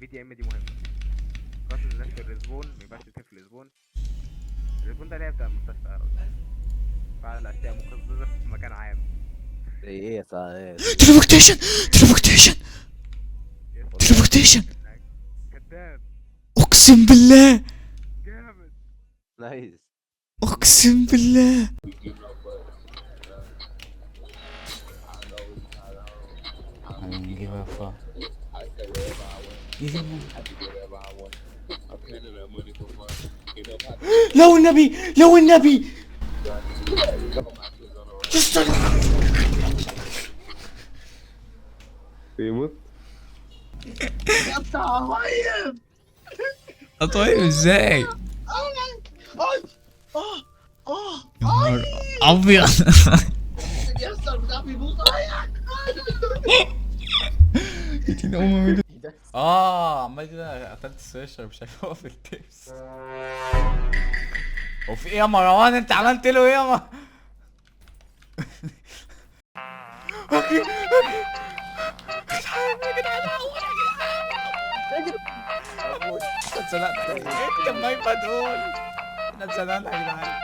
البي دي ام دي مهمه. قتل الناس في الريسبون، مينفعش تقتل في الريسبون. الريسبون ده اللي هي بتاع المستشفى يا راجل. فعل اشياء مقززه في مكان عام. زي ايه يا صاحبي؟ تليبورتيشن تليبورتيشن تليبورتيشن. كذاب. اقسم بالله جامد. نايس. اقسم بالله. هنجيب افا لو النبي لو النبي بيموت. طيب ازاي يا نهار ابيض. عمال كده قتلت السيشر مش عارف هو في التيبس. هو في ايه يا مروان؟ انت عملت له ايه يا مروان؟ اوكي اتزنقنا. ايه كان ما دول؟ احنا اتزنقنا يا جدعان.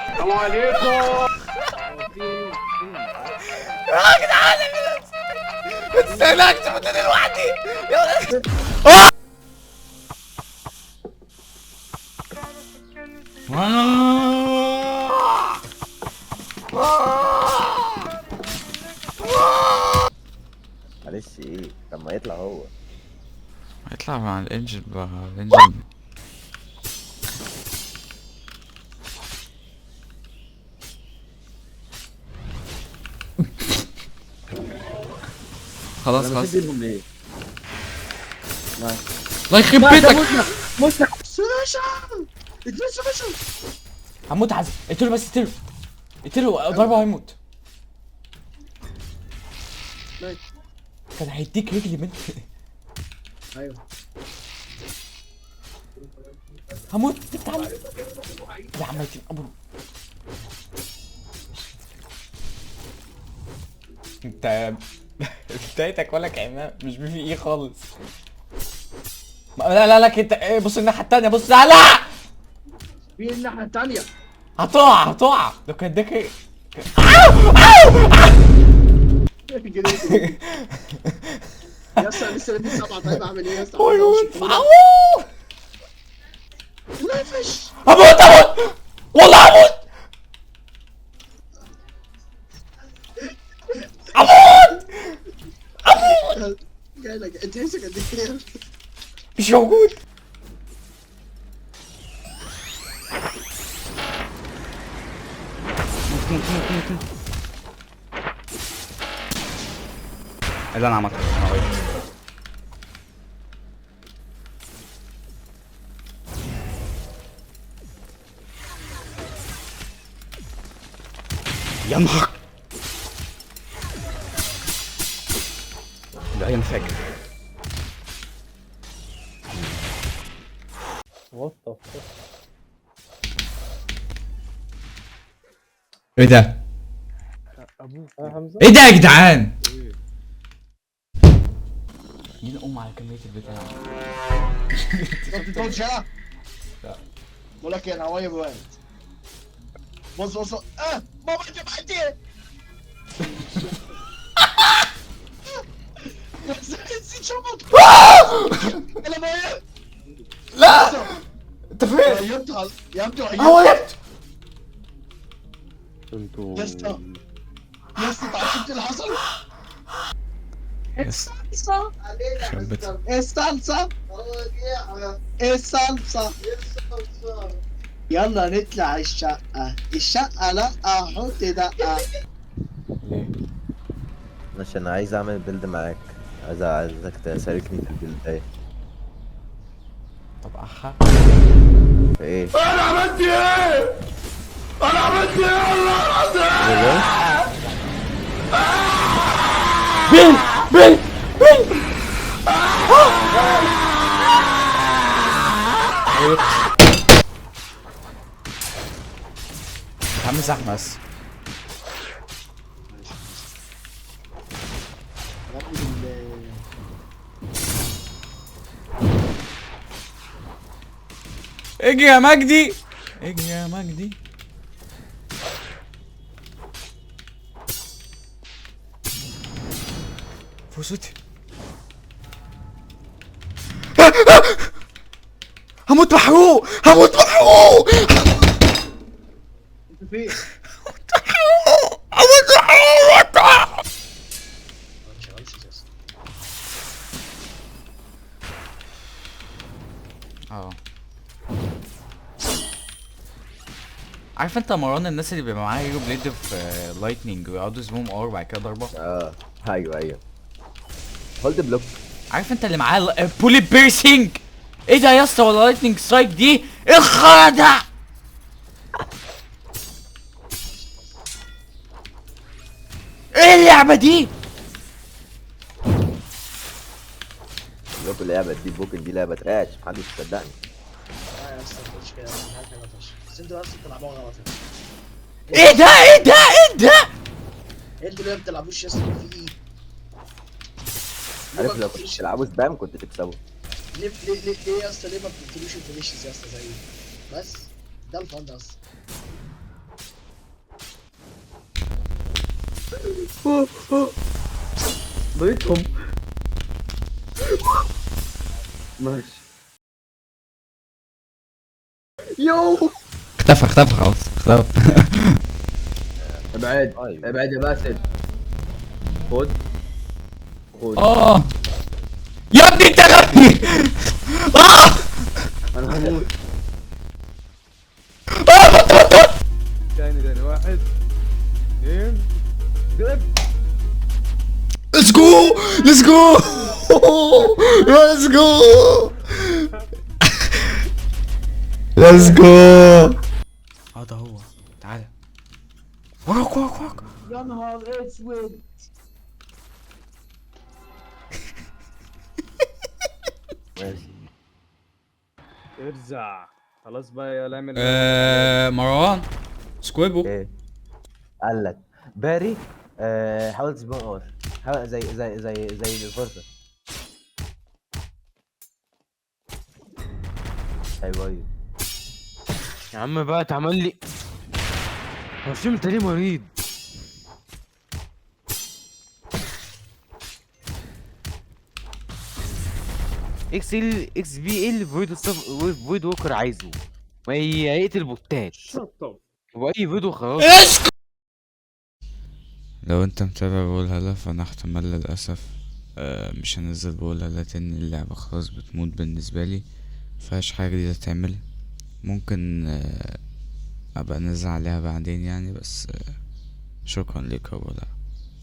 السلام عليكم. يا جدعان اتزنقت كنت لوحدي. معلش ايه؟ طب ما يطلع هو. هيطلع مع الانجل بقى. الانجل خلاص انا خلاص. بديلهم ليه؟ الله يخرب بيتك. متنا هموت عزم. اقتله بس اقتله. اقتله ضربه هيموت. كان هيديك رجلي من. ايوه هموت تعال يا عم ابو. انت بدايتك ولا كأنها مش بي في ايه خالص. لا لا لا انت ايه؟ بص الناحية التانية. بص لا في الناحية التانية. هتقع لو كان اداك ايه. يا اسطى لسه لابس 7. طيب اعمل ايه يا اسطى؟ نفش. هموت والله هموت. جاي لك انت همسك قد ايه؟ مش موجود. اللي انا عملته يا نهار. ده انا فاكر. ايه ده؟ ايه ده يا جدعان؟ مين ام على كمية البتاع؟ انت تقول شقة؟ لا. بقول لك ايه انا هوايه بواد. بص ماما انت بعدي. نسيت شربت. انا ميت. لا انت فين؟ عيطت يا ابني عيطت. وقفت. انتوا يا اسطى يا اسطى انت عرفت اللي حصل؟ الصلصة الصلصة الصلصة. يلا نطلع الشقة لا حط دقة. ليه؟ عشان عايز اعمل بيلد معاك. عايزك تشاركني في البيلد ده. طب احا في ايه؟ انا عملت ايه والله العظيم. بيل عم زحمة بس. اجري يا مجدي، اجري يا مجدي. فرصتي. هموت محروق، هموت محروق، انت فين؟ هموت محروق. ما شغالش اساسا. اه عارف انت مروان الناس اللي بيبقى معاها هيرو بليد في لايتنينج ويقعدوا يسموهم ار وبعد كده ضربه. اه ايوه هولد بلوك. عارف انت اللي معاه بولي بيرسينج. ايه ده يا اسطى؟ ولا لايتنينج سترايك دي؟ ايه الخرا ده؟ ايه اللعبه دي؟ بلوك اللعبه دي بوكن دي لعبه تراش محدش يصدقني. لا يا اسطى ما تقولش كده، انا عارف حاجه فشخ، بس انتوا بس بتلعبوها غلط. ايه ده ايه ده ايه ده؟ انتوا ليه ما بتلعبوش يا اسطى؟ في ايه؟ عارف لو كنت تلعبوا سبام كنت تكسبوا. ليه يا اسطى؟ ليه ما بتقتلوش الفينيشز يا اسطى زي بس؟ ده الفن ده اصلا. ضيتهم ماشي. يو اختفى خلاص اختفى. ابعد أيوة. ابعد يا باسل. خد يا ابني انت غبي. انا هموت. تاني واحد اثنين ليتس جو ليتس جو ليتس جو ليتس جو. ده هو. تعالى وراك. يا نهار اسود. ماشي ارزع خلاص بقى يا لامن. مروان سكويبو. ايه قال لك باري حاول تسبق ار. حاول زي الفرصه. ايوه يا عم بقى اتعمل لي هشام، انت ليه مريض؟ اكس بي ايه اللي فويد ووكر عايزه؟ ما هيقتل بوتات واي فيديو خلاص. لو انت متابع بقول هلا فانا احتمال للاسف مش هنزل بقول هلا تاني. اللعبة خلاص بتموت بالنسبة لي، مفيهاش حاجة جديدة تعمل. ممكن ابقى انزل عليها بعدين يعني، بس شكرا لك يا بولا.